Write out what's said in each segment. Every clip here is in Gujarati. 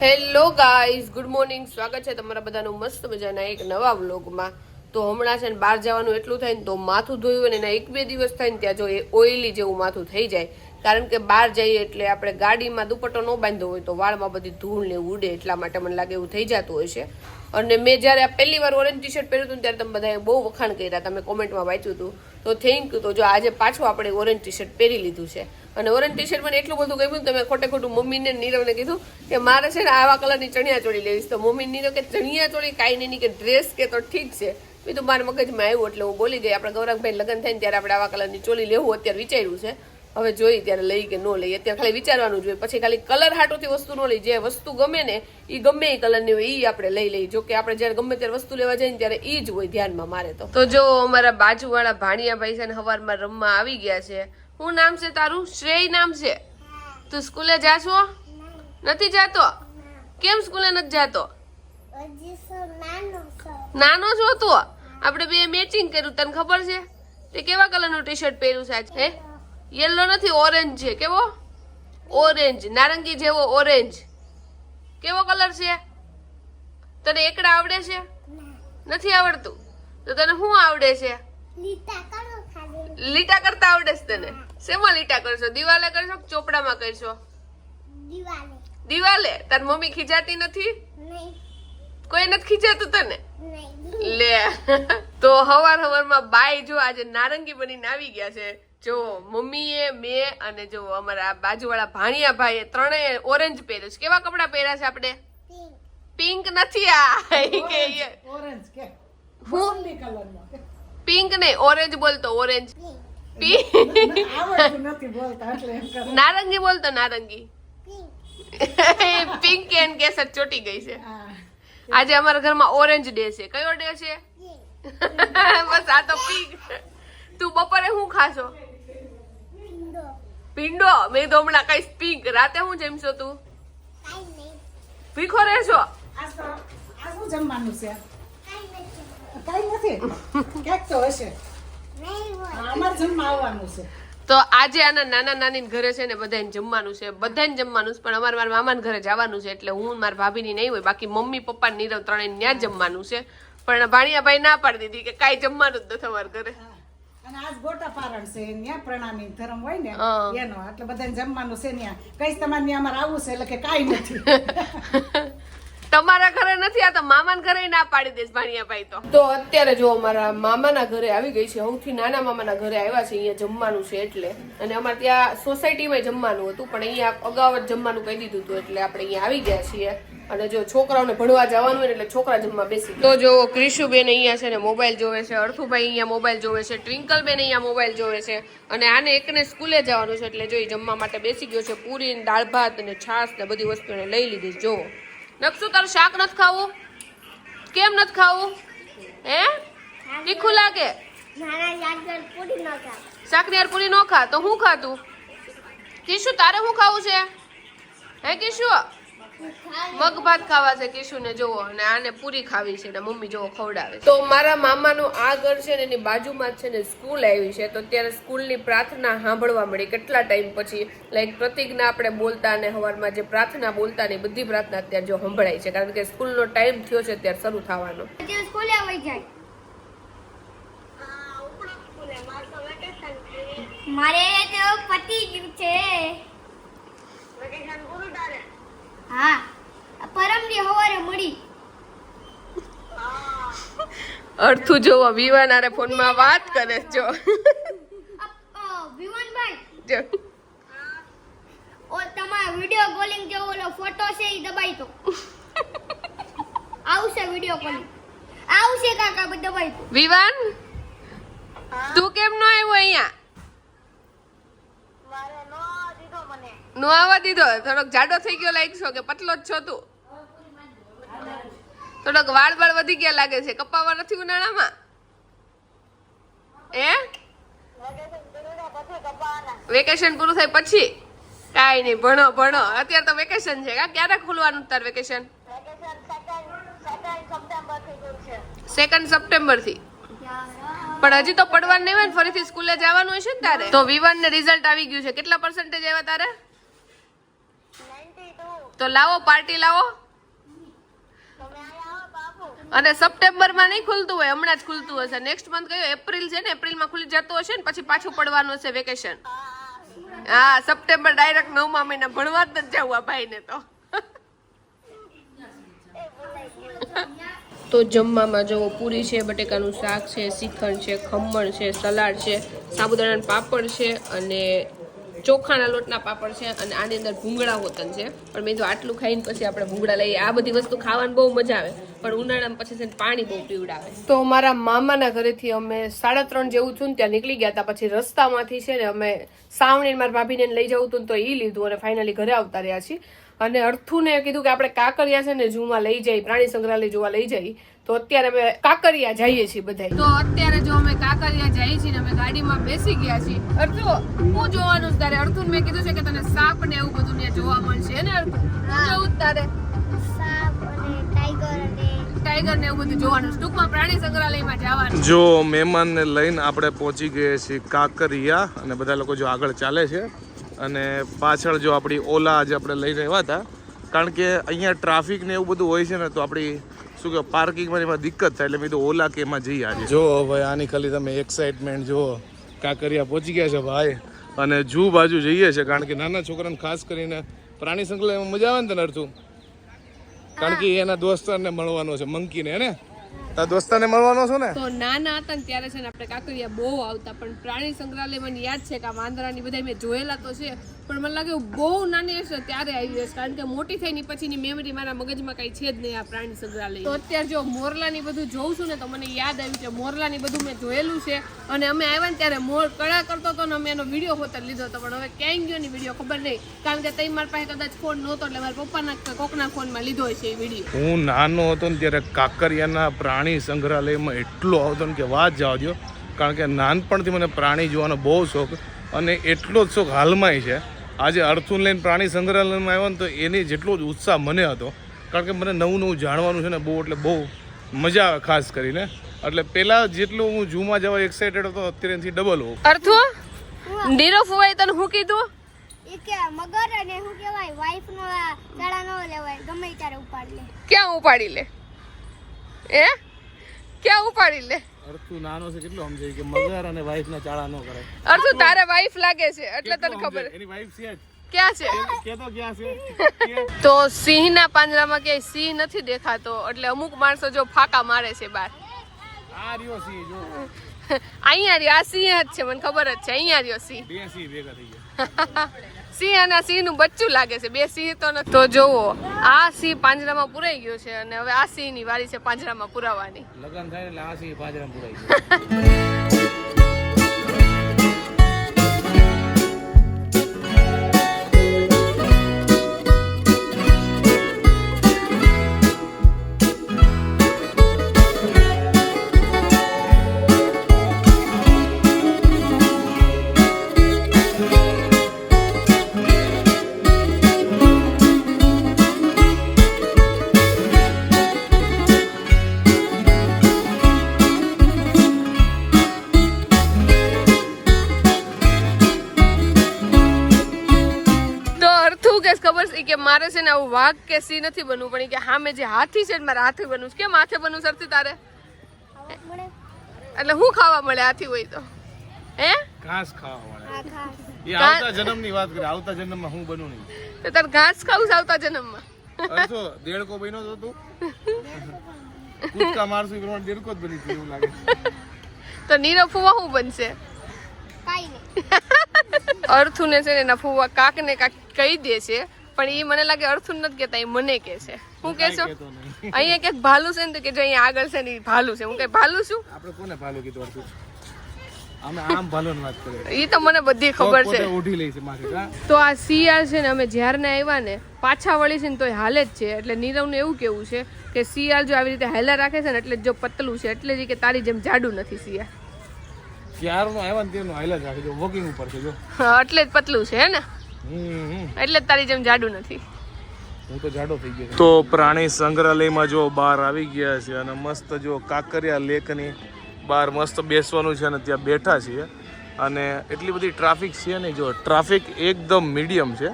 Hello guys, good morning. સ્વાગત છે તમારા બધાનું મસ્ત મજાના એક નવા વ્લોગમાં. તો હમણાં છે ને બહાર જવાનું એટલું થાય ને તો માથું ધોયું ને એના 1-2 દિવસ થાય ને ત્યાં જો એ ઓઇલી જેવું માથું થઈ જાય. કારણ કે બહાર જઈએ એટલે આપણે ગાડીમાં દુપટ્ટો ન બાંધ્યો હોય તો વાળમાં બધી ધૂળ ને ઉડે, એટલા માટે મને લાગે એવું થઈ જતું હોય છે. અને મેં જ્યારે આ પહેલી વાર ઓરેન્જ ટી શર્ટ પહેર્યું હતું ત્યારે તમે બધાએ બહુ વખાણ કર્યા, તમે કોમેન્ટમાં વાંચ્યું હતું, તો થેન્ક યુ. તો જો આજે પાછું આપણે ઓરેન્જ ટી શર્ટ પહેરી લીધું છે અને ઓરેન્જ ટી શર્ટ મને એટલું બધું ગમ્યું તમે ખોટે ખોટું મમ્મીને નીરવને કીધું કે મારે છે ને આવા કલરની ચણિયા ચોળી લેવીશ. તો મમ્મી નીરવ કે ચણિયા ચોળી કાંઈ નહીં કે ડ્રેસ કે તો ઠીક છે. બીજું મારા મગજમાં આવ્યું એટલે હું બોલી ગઈ. આપણે ગૌરવભાઈ લગ્ન થાય ને ત્યારે આપણે આવા કલરની ચોળી લેવું અત્યારે વિચાર્યું છે. હવે જોઈ ત્યારે લઈ કે ન લઈ, અત્યારે ખાલી વિચારવાનું જોઈએ. પછી ખાલી કલર હાટોથી વસ્તુ ન લઈ, જે વસ્તુ ગમે ને એ ગમે એ કલરની હોય એ આપણે લઈ લઈએ. જો કે આપણે જયારે ગમે ત્યારે વસ્તુ લેવા જઈએ ને ત્યારે એ જ હોય ધ્યાનમાં મારે તો જો અમારા બાજુવાળા ભાણિયા ભાઈ છે ને સવારમાં રમવા આવી ગયા છે. શું નામ છે તારું? શ્રેય નામ છે. તું સ્કૂલે જાશો? નથી જાતો? કેમ સ્કૂલે નથી જાતો? નાનો છો તું? આપણે બે મેચિંગ કર્યું, તને ખબર છે? તે કેવા કલરનું ટી શર્ટ પહેર્યું છે આજ? હે, યેલો નથી, ઓરેન્જ છે. કેવો? ઓરેન્જ, નારંગી જેવો ઓરેન્જ. કેવો કલર છે? તને એકડા આવડે છે? નથી આવડતું? તો તને શું આવડે છે? લીટા કરતા આવડે છે તને? શેમાં લીટા કરશો? દિવાલે કરશો કે ચોપડામાં કરશો? દિવાલે. તાર મમ્મી ખીજાતી નથી? કોઈ નથી ખીજાતું તને? લે તો હવારમાં બાય જો આજે નારંગી બનીને આવી ગયા છે. જો મમ્મીએ, મેં અને જો અમારા બાજુવાળા ભાણિયા ભાઈએ ત્રણેય ઓરેન્જ પહેર્યું છે. કેવા કપડા પહેર્યા છે આપણે? પિંક નથી, આ ઓરેન્જ કે પિંક નહીં, ઓરેન્જ બોલતો. ઓરેન્જ નારંગી બોલતો, નારંગી. પિંક એન્ડ કેસર ચોટી ગઈ છે. આજે અમારા ઘરમાં ઓરેન્જ ડે છે. કયો ડે છે? બસ આ તો પિંક. તું બપોરે શું ખાશો? ભીંડો. મેં તો હમણાં કઈશ પિંક. રાતે શું જમશો તું? ભીખો રહેશો? જમવાનું છે કઈ નથી, ક્યાંક તો હશે. અમારે જમવા આવવાનું છે. તો આજે આના નાના નાની ઘરે છે ને બધાને જમવાનું છે. બધાને જમવાનું છે, પણ અમારે મારા મામાના ઘરે જવાનું છે એટલે હું મારા ભાભીની નહીં હોય, બાકી મમ્મી પપ્પા નીરવ ત્રણેય ત્યાં જમવાનું છે. પણ ભાણિયાભાઈ ના પાડી દીધી કે કાંઈ જમવાનું જ નથી અમારા ઘરે. અને આજ ગોટા પારણ છે, ત્યાં પ્રણામી ધર્મ હોય ને એનો, એટલે બધાને જમવાનું છે. ત્યાં કઈશ તમારે ત્યાં અમારે આવવું છે એટલે કે કાંઈ નથી. તમારા ઘરે નથી, આ તો મામાના ઘરે ના પાડી દેશ ભાણિયાભાઈ. તો અત્યારે જો અમારા મામાના ઘરે આવી ગઈ છે. સૌથી નાના મામાના ઘરે આવ્યા છે, અહીંયા જમવાનું છે એટલે. અને અમારે ત્યાં સોસાયટીમાં જમવાનું હતું, પણ અહીંયા અગાઉ જ જમવાનું કહી દીધું હતું એટલે આપણે અહીંયા આવી ગયા છીએ. અને જો છોકરાઓને ભણવા જવાનું હોય એટલે છોકરા જમવા બેસી. તો જો ક્રિશુબેન અહીંયા છે ને મોબાઈલ જોવે છે, અર્થુભાઈ અહીંયા મોબાઈલ જોવે છે, ટ્વિંકલબેન અહીંયા મોબાઈલ જોવે છે. અને આને એકને સ્કૂલે જવાનું છે એટલે જો જમવા માટે બેસી ગયો છે. પૂરી, દાળ ભાત અને છાશ ને બધી વસ્તુ એને લઈ લીધી. જોવો નકશું, તારું શાક નથી ખાવું? કેમ નથી ખાવું? હે, તીખું લાગે? શાક ની યાર પૂરી ન ખા તો હું ખાતું? કિશુ તારે શું ખાવું છે? હે કિશુ? મગ ભાત ખાવા છે કિશુ ને. જોવો, અને આને પૂરી ખાવી છે ને મમ્મી જોવો ખવડાવે. તો મારા મામાનું આ ઘર છે ને એની બાજુમાં છે ને સ્કૂલ આવી છે. તો અત્યારે સ્કૂલની પ્રાર્થના સાંભળવા મળી કેટલા ટાઈમ પછી. લાઈક પ્રતિજ્ઞા આપણે બોલતા અને સવારમાં જે પ્રાર્થના બોલતા ને બધી પ્રાર્થના અત્યારે જો સંભળાય છે, કારણ કે સ્કૂલનો ટાઈમ થયો છે અત્યારે શરૂ થવાનો. મારે તો પતિ ગયું છે. હા, પરમદી હવારે મળી. અર્થુ જોવો વિવાન આરે ફોનમાં વાત કરે જો. વિવાનભાઈ જો ઓ તમારા વિડિયો કોલિંગ જે ઓલો ફોટો છે ઈ દબાઈ તો આવશે. વિડિયો કોલિંગ આવશે કાકા, દબાઈ તો. વિવાન તું કેમ ન આવ્યો અહીંયા? નો આવવા દીધો? થોડોક જાડો થઈ ગયો લાગે છો કે પતલો જ છો તું? થોડોક વાળ બાળ વધી ગયા લાગે છે. કપાવા નથી ઉનાળામાં? વેકેશન પૂરું થાય પછી? કાઈ નહીં, ભણો ભણો. અત્યારે તો વેકેશન છે. ક્યારે ખુલવાનું તાર વેકેશન? 2 સપ્ટેમ્બર થી. પણ હજી તો પડવાનું નહીં હોય ને, ફરીથી સ્કૂલે જવાનું હશે ને તારે. તો V1 ને રિઝલ્ટ આવી ગયું છે. કેટલા પર્સન્ટેજ આવ્યા તારે? તો લાવો પાર્ટી લાવો. અને સપ્ટેમ્બરમાં નહીં ખુલતું હોય, હમણાં જ ખુલતું હશે. નેક્સ્ટ મંથ કયો એપ્રિલ છે ને, એપ્રિલમાં ખુલી જતું હશે ને પછી પાછું પડવાનું હશે વેકેશન. હા, સપ્ટેમ્બર ડાયરેક્ટ 9મા મહિના ભણવા જ નથી જવું આ ભાઈને તો. તો જમવામાં જો પૂરી છે, બટેકાનું શાક છે, શ્રીખંડ છે, ખમણ છે, સલાડ છે, સાબુદાણાના પાપડ છે અને ચોખાના લોટના પાપડ છે અને આની અંદર ભૂંગળા હોતન છે. પણ મેં જો આટલું ખાઈને પછી આપણે ભૂંગળા લઈએ. આ બધી વસ્તુ ખાવાની બહુ મજા આવે, પણ ઉનાળામાં પછી છે ને પાણી બહુ પીવડાવે. તો મારા મામાના ઘરેથી અમે 3:30 જેવું છું ત્યાં નીકળી ગયા હતા. પછી રસ્તામાંથી છે ને અમે સાવણી મારા ભાભીને લઈ જવું હતું તો એ લીધું અને ફાઇનલી ઘરે આવતા રહ્યા છીએ. અને અર્થુને કીધું કે આપણે કાંકરિયા છે ને ઝૂમાં લઈ જઈએ, પ્રાણી સંગ્રહાલય જોવા લઈ જઈએ. તો અત્યારે અમે કાંકરિયા જઈએ છીએ બધા. તો અત્યારે જો અમે કાંકરિયા જઈએ છીએ ને અમે ગાડીમાં બેસી ગયા છીએ. અર્થુ, હું જોવાનું તારે? અર્થુને મેં કીધું છે કે તને સાપ ને એવું બધું ત્યાં જોવા મળશે ને અર્થુ? હું જોવું તારે સાપ અને ટાઈગર ને એવું બધું જોવાનું. ટૂંકમાં પ્રાણી સંગ્રહાલયમાં જવાનું. જો મહેમાનને લઈને આપણે પહોંચી ગਏ છીએ કાંકરિયા અને બધા લોકો જો આગળ ચાલે છે અને પાછળ જો આપણી ઓલા આજે આપણે લઈને આવ્યા હતા. કારણ કે અહીંયા ટ્રાફિક ને એવું બધું હોય છે ને તો આપણી શું કે પાર્કિંગમાં એમાં દિક્કત થાય એટલે મેં તો ઓલા કે એમાં જઈએ આજે. જો ભાઈ આની ખાલી તમે એક્સાઇટમેન્ટ જુઓ. કાંકરિયા પહોંચી ગયા છે ભાઈ અને જૂ બાજુ જઈએ છે કારણ કે નાના છોકરાને ખાસ કરીને પ્રાણી સંગ્રહાલયમાં મજા આવે ને તને અર્થું. કારણ કે એના દોસ્તારને મળવાનો છે, મંકીને હે ને તારા દોસ્તારને મળવાનો છો ને. તો નાના હતા ને ત્યારે છે ને આપણે કાંકરિયા બહુ આવતા, પણ પ્રાણી સંગ્રહાલય મને યાદ છે કે આ વાંદરાની બધા મેં જોયેલા તો છે, પણ મને લાગે બહુ નાની હશે ત્યારે આવી હશે. કારણ કે મોટી થઈને પછીની મેમરી મારા મગજમાં કઈ છે જ નહીં આ પ્રાણી સંગ્રહાલય. તો અત્યારે જો મોરલાની બધું જોઉં છું ને તો મને યાદ આવ્યું કે મોરલાની બધું મેં જોયેલું છે. અને અમે આવ્યા ને ત્યારે મોર કળા કરતો હતો ને અમે એનો વિડીયો હોતર લીધો હતો, પણ હવે ક્યાંય ગયો ની વિડીયો ખબર નહીં. કારણ કે તઈ મારા પાસે કદાચ ફોન નહોતો એટલે મારા પપ્પાના કોકના ફોનમાં લીધો હશે એ વિડીયો. હું નાનો હતો ને ત્યારે કાંકરિયાના પ્રાણી સંગ્રહાલયમાં એટલો આવતો ને કે વાત જવા દો. કારણ કે નાનપણથી મને પ્રાણી જોવાનો બહુ શોખ અને એટલો જ શોખ હાલમાંય છે. આજે અર્થુન લઈને પ્રાણી સંગ્રહાલયમાં આવ્યો ને તો એની જેટલો જ ઉત્સાહ મને હતો. કારણ કે મને નવું નવું જાણવાનું છે ને બહુ, એટલે બહુ મજા આવે ખાસ કરીને. એટલે પહેલાં જેટલું હું ઝૂમાં જવા એક્સાઇટેડ હતો અત્યારે એનાથી ડબલ હોઉં. અર્થુ, નીરવ ફુવાઈ તને શું કીધું? એ કે મગર અને શું કહેવાય વાઈફ નો ચાળા ન લેવાય, ગમે ત્યારે ઉપાડી લે. ક્યાં ઉપાડી લે? ક્યાં ઉપાડી લે? અર્થુ નાનો છે કેટલો સમજાય કે મગર અને વાઈફના ચાળા ન કરે. અર્થુ તારે વાઈફ લાગે છે એટલે તને ખબર. એની વાઈફ છે ક્યાં છે? કે તો ક્યાં છે? તો સિંહના પાંજરામાં ક્યાંય સિંહ નથી દેખાતો એટલે અમુક માણસો જો ફાકા મારે છે બહાર. આ રહ્યો સિંહ જો. અહીંયા રહ્યો, આ સિંહ જ છે, મને ખબર જ છે. અહીંયા રહ્યો સિંહ. બે સિંહ ભેગા થઈ ગયા. સિંહ અને સિંહ નું બચ્ચું લાગે છે, બે સિંહ તો નથી. તો જોવો આ સિંહ પાંજરામાં પુરાઈ ગયો છે અને હવે આ સિંહ ની વારી છે પાંજરામાં પુરાવાની. લગન થાય એટલે આ સિંહ પાંજરામાં પુરાઈ ગયો. ખબર છે કે મારે છે ને આવું વાઘ કે સિંહ નથી બનવું, પણ કે હા મેં જે હાથી છે મારે હાથી બનવું. કેમ હાથે બનવું સરથી તારે? એટલે હું ખાવા મળે હાથી હોય તો? હે, ઘાસ ખાવા મળે. એ આવતા જન્મની વાત કરે. આવતા જન્મમાં હું બનું નહીં. તો તારે ઘાસ ખાવું આવતા જન્મમાં? અરસો દેડકો બન્યો તો તું કૂદકા મારશું એ પ્રમાણે દેડકો જ બની ગયો એવું લાગે. તો નીરવ ફુવા શું બનશે? કાઈ નહીં. અર્થુને છે ને એના ફુવા કાક ને કાક કહી દે છે, પણ એ મને લાગે અર્થુન નથી કહેતા, એ મને કહે છે. હું કહેશો અહીંયા ક્યાંક ભાલું છે ને તો કે જો અહીંયા આગળ છે ને ભાલું છે. હું કઈ ભાલું છું? આપણે કોને ભાલું કીધું અર્થું? અમે આમ ભાલુની વાત કરીએ. એ તો મને બધી ખબર છે. ઉઠી લઈ છે માથે. તો આ શિયાળ છે ને અમે જ્યારને આવ્યા ને પાછા વળી છે ને તોય હાલે જ છે. એટલે નીરવને એવું કેવું છે કે શિયાળ જો આવી રીતે હેલા રાખે છે ને એટલે જો પતલું છે એટલે જ કે તારી જેમ જાડું નથી શિયાળ. ક્યારનો આવ્યા ને તેનું હાઈલા જ રાખે જો વોકિંગ ઉપર છે જો. હા એટલે જ પતલું છે હે ને, એટલે જ તારી જેમ જાડું નથી. હું તો જાડો થઈ ગયો. તો પ્રાણી સંગ્રહાલયમાં જો બહાર આવી ગયા છે અને મસ્ત જો કાંકરિયા લેકની બહાર મસ્ત બેસવાનું છે અને ત્યાં બેઠા છીએ. અને એટલી બધી ટ્રાફિક છે નહીં, જો ટ્રાફિક એકદમ મીડિયમ છે.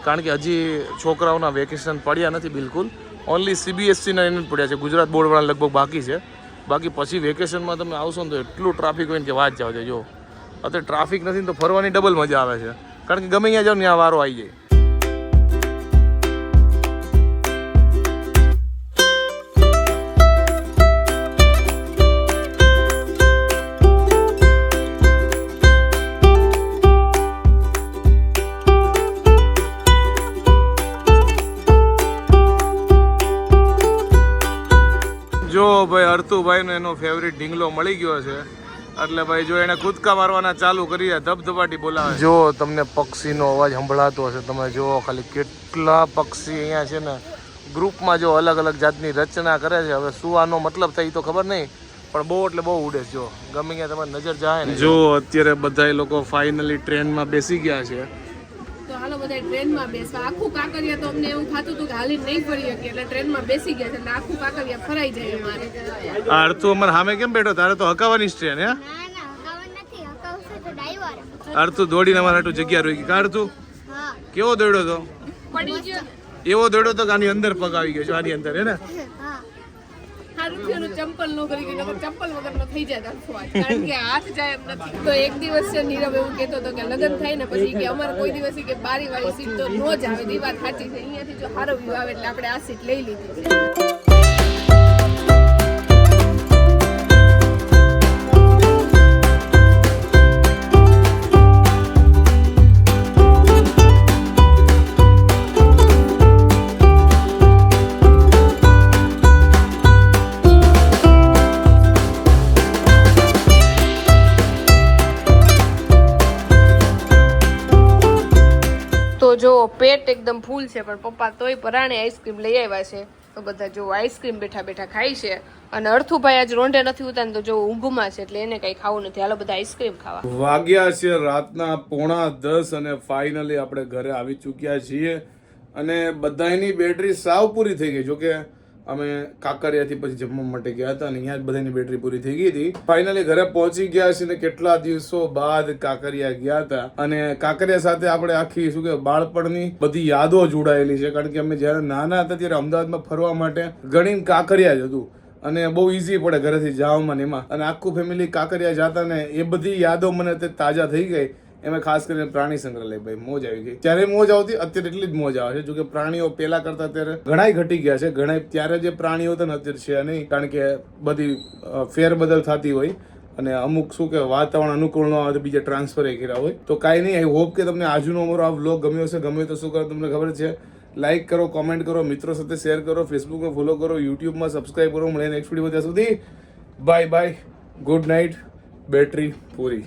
કારણ કે હજી છોકરાઓના વેકેશન પડ્યા નથી બિલકુલ. ઓનલી CBSEના એને જ પડ્યા છે. ગુજરાત બોર્ડવાળા લગભગ બાકી છે. બાકી પછી વેકેશનમાં તમે આવશો ને તો એટલું ટ્રાફિક હોય ને કે વાત જાવ છે. જો અત્યારે ટ્રાફિક નથી ને તો ફરવાની ડબલ મજા આવે છે, કારણ કે ગમે ત્યાં જાઓ ને ત્યાં વારો આવી જાય. જો ભાઈ અર્તુભાઈ ને એનો ફેવરિટ ઢીંગલો મળી ગયો છે, એટલે ભાઈ જો એને કૂદકા મારવાના ચાલુ કરી ધબધબાટી બોલાવે. જો તમને પક્ષીનો અવાજ સંભળાતો હશે, તમે જો ખાલી કેટલા પક્ષી અહીંયા છે ને ગ્રુપમાં જો અલગ અલગ જાતની રચના કરે છે. હવે શું આનો મતલબ થાય તો ખબર નહીં, પણ બહુ એટલે બહુ ઉડે છે. જો ગમે ત્યાં તમારી નજર જાય ને. જો અત્યારે બધા લોકો ફાઇનલી ટ્રેનમાં બેસી ગયા છે. તો હાલો બધા ટ્રેનમાં બેસવા. આખું કાંકરિયા તો અમને એવું થતું હતું કે હાલી નહીં ફરી શકીએ, એટલે ટ્રેનમાં બેસી ગયા છે એટલે આખું કાંકરિયા ફરાઈ જાય અમારે. અર્તુ અમારે સામે કેમ બેઠો? તારે તો હકાવાની જ ટ્રેન. હે ના ના હકાવન નથી, હકાવશે તો ડ્રાઈવર. અર્તુ દોડીને અમારા હાટુ જગ્યા રોકી. કાઢતું હા કેવો દોડ્યો તો? પડી ગયો. એવો દોડ્યો તો કે આની અંદર પગ આવી ગયો છે, આની અંદર. હે ને હા હારું થયું ચંપલ નો કરી ગઈ, નકર ચંપલ વગરનો થઈ જાય અર્થવાદ, કારણ કે હાથ જાય એમ નથી. તો એક દિવસ છે નીરવ એવું કહેતો હતો કે લગ્ન થાય ને પછી કે અમારે કોઈ દિવસ કે બારી વાળી સીટ તો નો જ આવે. એ વાત સાચી છે. અહીંયાથી જો સારો વ્યૂ આવે એટલે આપણે આ સીટ લઈ લીધી છે. તો જો પેટ એકદમ ફૂલ છે, પણ પપ્પા તોય પરાણે આઈસ્ક્રીમ લઈ આવ્યા છે. તો બધા જો આઈસ્ક્રીમ બેઠા બેઠા ખાય છે. અને અર્થુભાઈ આજ રોંઢે નથી ઉતાર તો જો ઊંઘમાં છે એટલે એને કઈ ખાવું નથી. હાલો બધા આઈસ્ક્રીમ ખાવા. વાગ્યા છે રાતના 9:45 અને ફાઇનલી આપણે ઘરે આવી ચૂક્યા છીએ. અને બધાની બેટરી સાવ પૂરી થઈ ગઈ. જોકે અમે કાંકરિયાથી પછી જમવા માટે ગયા હતા અને અહીંયા જ બધાની બેટરી પૂરી થઈ ગઈ હતી. ફાઇનલી ઘરે પહોંચી ગયા છે ને કેટલા દિવસો બાદ કાંકરિયા ગયા હતા. અને કાંકરિયા સાથે આપણે આખી શું કે બાળપણની બધી યાદો જોડાયેલી છે, કારણ કે અમે જ્યારે નાના હતા ત્યારે અમદાવાદમાં ફરવા માટે ગણીને કાંકરિયા જ હતું અને બહુ ઈઝી પડે ઘરેથી જવામાં ને એમાં. અને આખું ફેમિલી કાંકરિયા જતા ને એ બધી યાદો મને તાજા થઈ ગઈ. એમાં ખાસ કરીને પ્રાણી સંગ્રહાલય ભાઈ મોજ આવી ગઈ. ત્યારે મોજ આવતી, અત્યારે એટલી જ મોજ આવે છે. જોકે પ્રાણીઓ પેલા કરતા અત્યારે ઘણાય ઘટી ગયા છે. ઘણા ત્યારે જે પ્રાણીઓ હતા ને અત્યારે છે નહીં, કારણ કે બધી ફેરબદલ થતી હોય અને અમુક શું કે વાતાવરણ અનુકૂળ ન આવે તો બીજા ટ્રાન્સફર એ કર્યા હોય. તો કાંઈ નહીં, આઈ હોપ કે તમને આજનો અમારો આ વ્લોગ ગમ્યો હશે. ગમ્યો તો શું કરો તમને ખબર છે, લાઈક કરો, કોમેન્ટ કરો, મિત્રો સાથે શેર કરો, ફેસબુકમાં ફોલો કરો, યુટ્યુબમાં સબસ્ક્રાઈબ કરો. મળે નેક્સ્ટ વિડીયો. ત્યાં સુધી bye bye, good night, battery પૂરી.